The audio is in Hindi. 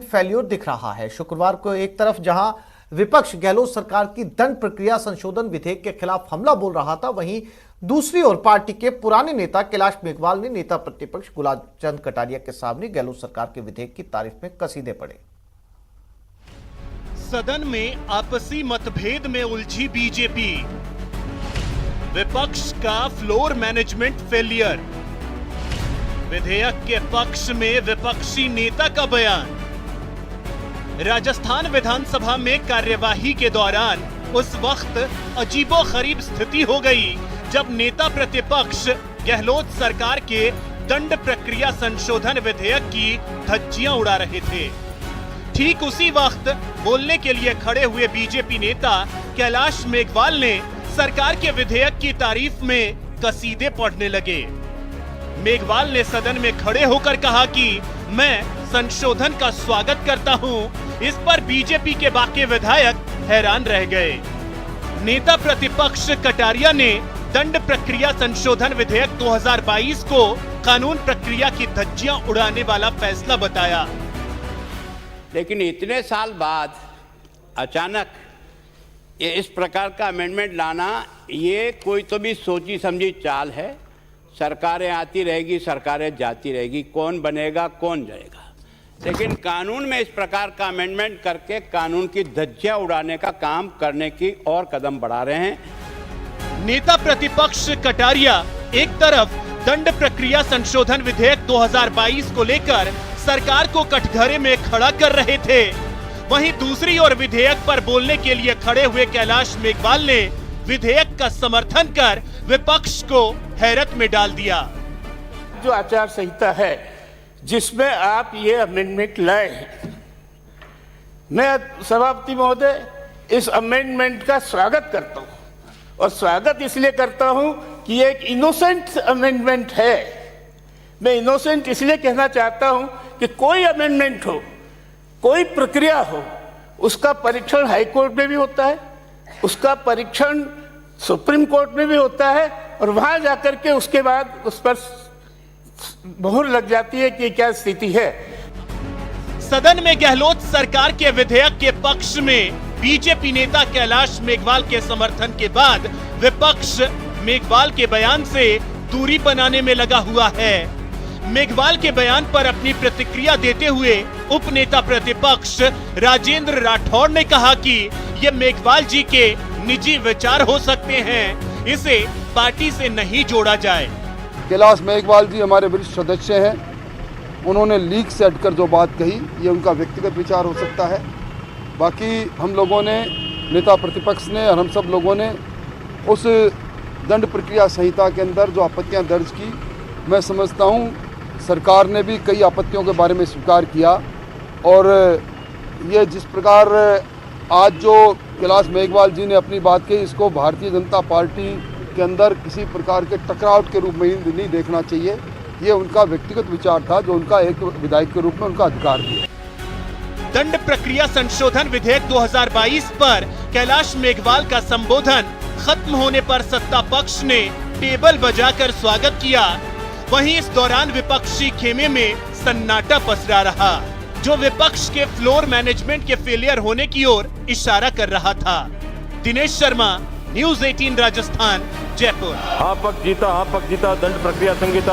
फेल्योर दिख रहा है। शुक्रवार को एक तरफ जहां विपक्ष गहलोत सरकार की दंड प्रक्रिया संशोधन विधेयक के खिलाफ हमला बोल रहा था, वहीं दूसरी ओर पार्टी के पुराने नेता कैलाश मेघवाल ने नेता प्रतिपक्ष गुलाब चंद कटारिया के सामने गहलोत सरकार के विधेयक की तारीफ में कसीदे पड़े। सदन में आपसी मतभेद में उलझी बीजेपी, विपक्ष का फ्लोर मैनेजमेंट फेलियर, विधेयक के पक्ष में विपक्षी नेता का बयान। राजस्थान विधानसभा में कार्यवाही के दौरान उस वक्त अजीबोगरीब स्थिति हो गई जब नेता प्रतिपक्ष गहलोत सरकार के दंड प्रक्रिया संशोधन विधेयक की धज्जियां उड़ा रहे थे। ठीक उसी वक्त बोलने के लिए खड़े हुए बीजेपी नेता कैलाश मेघवाल ने सरकार के विधेयक की तारीफ में कसीदे पढ़ने लगे। मेघवाल ने सदन में खड़े होकर कहा कि मैं संशोधन का स्वागत करता हूं। इस पर बीजेपी के बाकी विधायक हैरान रह गए। नेता प्रतिपक्ष कटारिया ने दंड प्रक्रिया संशोधन विधेयक 2022 को कानून प्रक्रिया की धज्जियां उड़ाने वाला फैसला बताया। लेकिन इतने साल बाद अचानक ये इस प्रकार का अमेंडमेंट लाना, ये कोई तो भी सोची समझी चाल है। सरकारें आती रहेगी, सरकारें जाती रहेगी, कौन बनेगा कौन जाएगा, लेकिन कानून में इस प्रकार का अमेंडमेंट करके कानून की धज्जियां उड़ाने का काम करने की और कदम बढ़ा रहे हैं। नेता प्रतिपक्ष कटारिया एक तरफ दंड प्रक्रिया संशोधन विधेयक 2022 को लेकर सरकार को कटघरे में खड़ा कर रहे थे, वहीं दूसरी ओर विधेयक पर बोलने के लिए खड़े हुए कैलाश मेघवाल ने विधेयक का समर्थन कर विपक्ष को हैरत में डाल दिया। जो आचार संहिता है जिसमें आप ये अमेंडमेंट लाए हैं, मैं सभापति महोदय इस अमेंडमेंट का स्वागत करता हूं, और स्वागत इसलिए करता हूं कि ये एक इनोसेंट अमेंडमेंट है। मैं इनोसेंट इसलिए कहना चाहता हूं कि कोई अमेंडमेंट हो, कोई प्रक्रिया हो, उसका परीक्षण हाई कोर्ट में भी होता है, उसका परीक्षण सुप्रीम कोर्ट में भी होता है, और वहां जाकर के उसके बाद उस पर मोहर लग जाती है कि क्या स्थिति है। सदन में गहलोत सरकार के विधेयक के पक्ष में बीजेपी नेता कैलाश मेघवाल के समर्थन के बाद विपक्ष मेघवाल के बयान से दूरी बनाने में लगा हुआ है। मेघवाल के बयान पर अपनी प्रतिक्रिया देते हुए उपनेता प्रतिपक्ष राजेंद्र राठौड़ ने कहा कि ये मेघवाल जी के निजी विचार हो सकते हैं, इसे पार्टी से नहीं जोड़ा जाए। कैलाश मेघवाल जी हमारे वरिष्ठ सदस्य हैं, उन्होंने लीक से हटकर जो बात कही ये उनका व्यक्तिगत विचार हो सकता है। बाकी हम लोगों ने, नेता प्रतिपक्ष ने और हम सब लोगों ने उस दंड प्रक्रिया संहिता के अंदर जो आपत्तियां दर्ज की, मैं समझता हूं सरकार ने भी कई आपत्तियों के बारे में स्वीकार किया, और ये जिस प्रकार आज जो कैलाश मेघवाल जी ने अपनी बात कही, इसको भारतीय जनता पार्टी के अंदर किसी प्रकार के टकराव के रूप में नहीं देखना चाहिए। ये उनका व्यक्तिगत विचार था, जो उनका एक विधायक के रूप में उनका अधिकार था। दंड प्रक्रिया संशोधन विधेयक 2022 पर कैलाश मेघवाल का संबोधन खत्म होने पर सत्ता पक्ष ने टेबल बजाकर स्वागत किया। वहीं इस दौरान विपक्षी खेमे में सन्नाटा पसरा रहा, जो विपक्ष के फ्लोर मैनेजमेंट के फेलियर होने की ओर इशारा कर रहा था। दिनेश शर्मा, न्यूज़ 18 राजस्थान, जयपुर। आपक जीता दंड प्रक्रिया संहिता।